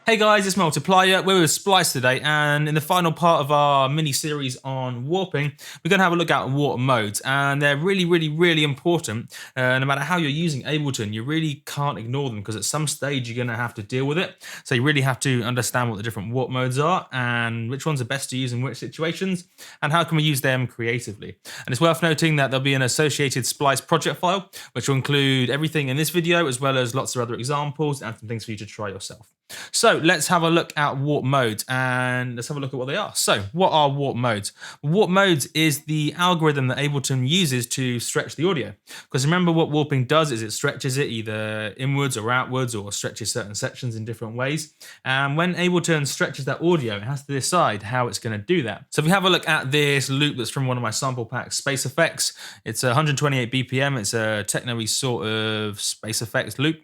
Hey guys, it's Multiplier. We're with Splice today, and in the final part of our mini-series on warping, we're going to have a look at warp modes, and they're really important. No matter how you're using Ableton, you really can't ignore them, because at some stage you're going to have to deal with it. So you really have to understand what the different warp modes are, and which ones are best to use in which situations, and how can we use them creatively. And it's worth noting that there'll be an associated Splice project file, which will include everything in this video, as well as lots of other examples and some things for you to try yourself. So let's have a look at warp modes, and let's have a look at what they are. So what are warp modes? Warp modes is the algorithm that Ableton uses to stretch the audio. Because remember, what warping does is it stretches it either inwards or outwards, or stretches certain sections in different ways. And when Ableton stretches that audio, it has to decide how it's going to do that. So if we have a look at this loop that's from one of my sample packs, Space Effects, it's 128 BPM. It's a techno-y sort of space effects loop.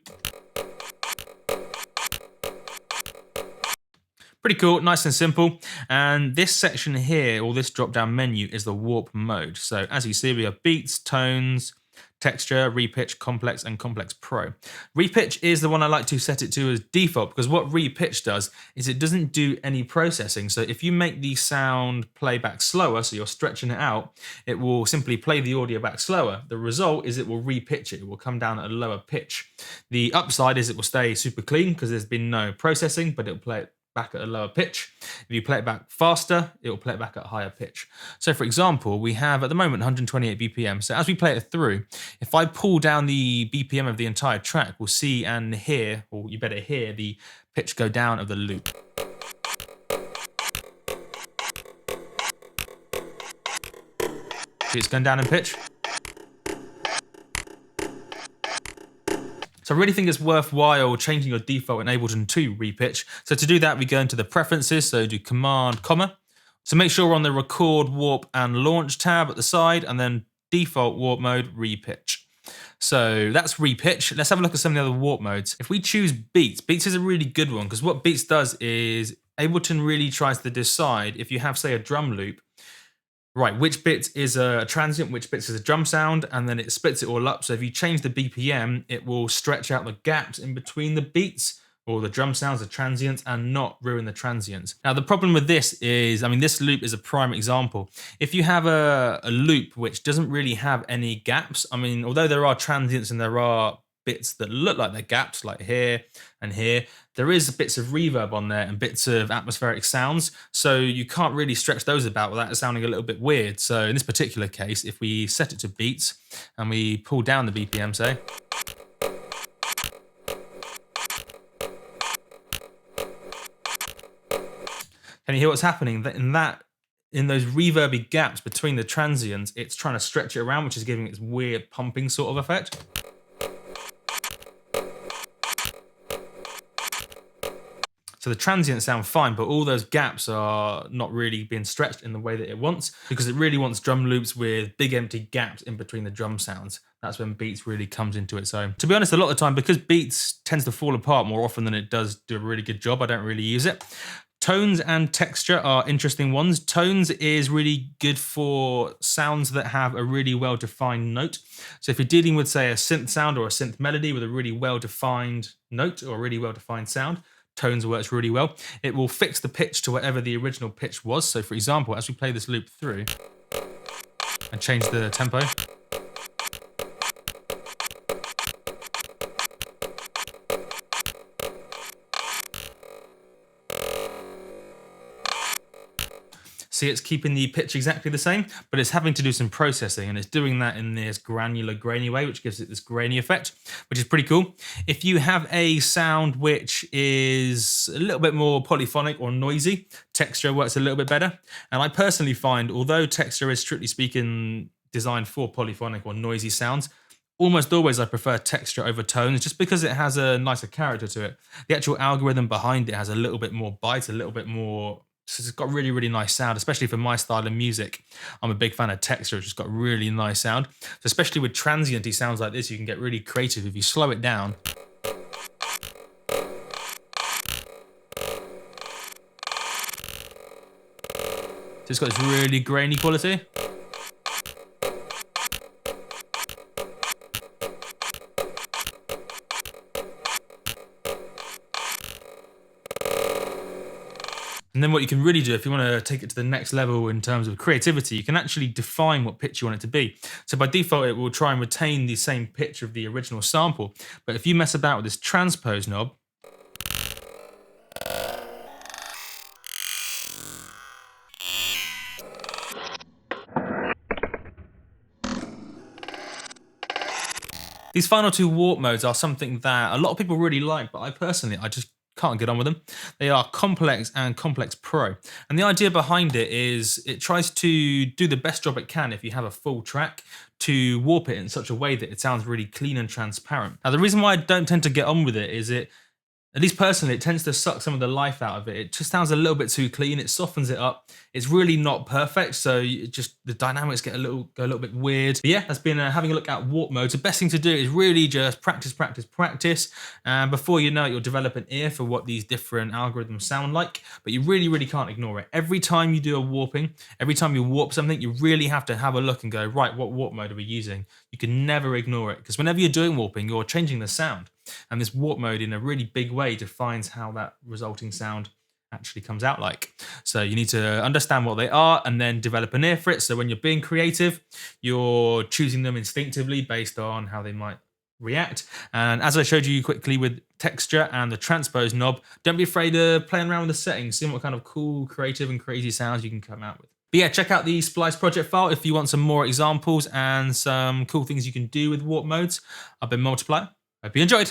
Pretty cool, nice and simple. And this section here, or this drop-down menu, is the warp mode. So as you see, we have beats, tones, texture, repitch, complex, and complex pro. Repitch is the one I like to set it to as default, because what repitch does is it doesn't do any processing. So if you make the sound play back slower, so you're stretching it out, it will simply play the audio back slower. The result is it will repitch it. It will come down at a lower pitch. The upside is it will stay super clean because there's been no processing, but it'll play it back at a lower pitch. If you play it back faster, it will play it back at a higher pitch. So for example, we have at the moment 128 BPM. So as we play it through, if I pull down the BPM of the entire track, we'll see and hear, or you better hear, the pitch go down of the loop. See, it's going down in pitch. So I really think it's worthwhile changing your default in Ableton to repitch. So to do that, we go into the preferences, so do Command, comma. So make sure we're on the record, warp, and launch tab at the side, and then default warp mode, repitch. So that's repitch. Let's have a look at some of the other warp modes. If we choose beats, beats is a really good one, because what beats does is Ableton really tries to decide if you have, say, a drum loop, right, which bit is a transient, which bits is a drum sound, and then it splits it all up. So if you change the BPM, it will stretch out the gaps in between the beats, or the drum sounds, the transients, and not ruin the transients. Now, the problem with this is, I mean, this loop is a prime example. If you have a loop which doesn't really have any gaps, I mean, although there are transients and there are bits that look like they're gaps, like here and here, there is bits of reverb on there and bits of atmospheric sounds, so you can't really stretch those about without it sounding a little bit weird. So in this particular case, if we set it to beats and we pull down the BPM, say, can you hear what's happening? In those reverby gaps between the transients, it's trying to stretch it around, which is giving it this weird pumping sort of effect. So the transients sound fine, but all those gaps are not really being stretched in the way that it wants, because it really wants drum loops with big empty gaps in between the drum sounds. That's when beats really comes into its own. To be honest, a lot of the time, because beats tends to fall apart more often than it does do a really good job, I don't really use it. Tones and texture are interesting ones. Tones is really good for sounds that have a really well-defined note. So if you're dealing with, say, a synth sound or a synth melody with a really well-defined note or a really well-defined sound, tones works really well. It will fix the pitch to whatever the original pitch was. So for example, as we play this loop through and change the tempo, see, it's keeping the pitch exactly the same, but it's having to do some processing, and it's doing that in this granular, grainy way, which gives it this grainy effect, which is pretty cool. If you have a sound which is a little bit more polyphonic or noisy, texture works a little bit better. And I personally find, although texture is strictly speaking designed for polyphonic or noisy sounds, almost always I prefer texture over tones, just because it has a nicer character to it. The actual algorithm behind it has a little bit more bite, a little bit more. So it's got really nice sound, especially for my style of music. I'm a big fan of texture, which has got really nice sound. So especially with transient-y sounds like this, you can get really creative if you slow it down. So it's got this really grainy quality. And then what you can really do if you want to take it to the next level in terms of creativity, you can actually define what pitch you want it to be. So by default, it will try and retain the same pitch of the original sample. But if you mess about with this transpose knob, these final two warp modes are something that a lot of people really like, but I just can't get on with them. They are Complex and Complex Pro. And the idea behind it is it tries to do the best job it can if you have a full track to warp it in such a way that it sounds really clean and transparent. Now, the reason why I don't tend to get on with it is at least personally, it tends to suck some of the life out of it. It just sounds a little bit too clean. It softens it up. It's really not perfect, so the dynamics go a little bit weird. But yeah, that's been having a look at warp modes. The best thing to do is really just practice, practice, practice, and before you know it, you'll develop an ear for what these different algorithms sound like. But you really, really can't ignore it. Every time you do a warping, every time you warp something, you really have to have a look and go, right, what warp mode are we using? You can never ignore it, because whenever you're doing warping, you're changing the sound. And this warp mode in a really big way defines how that resulting sound actually comes out like. So you need to understand what they are and then develop an ear for it. So when you're being creative, you're choosing them instinctively based on how they might react. And as I showed you quickly with texture and the transpose knob, don't be afraid of playing around with the settings, seeing what kind of cool, creative and crazy sounds you can come out with. But yeah, check out the Splice project file if you want some more examples and some cool things you can do with warp modes. I've been Multiplier. Hope you enjoyed.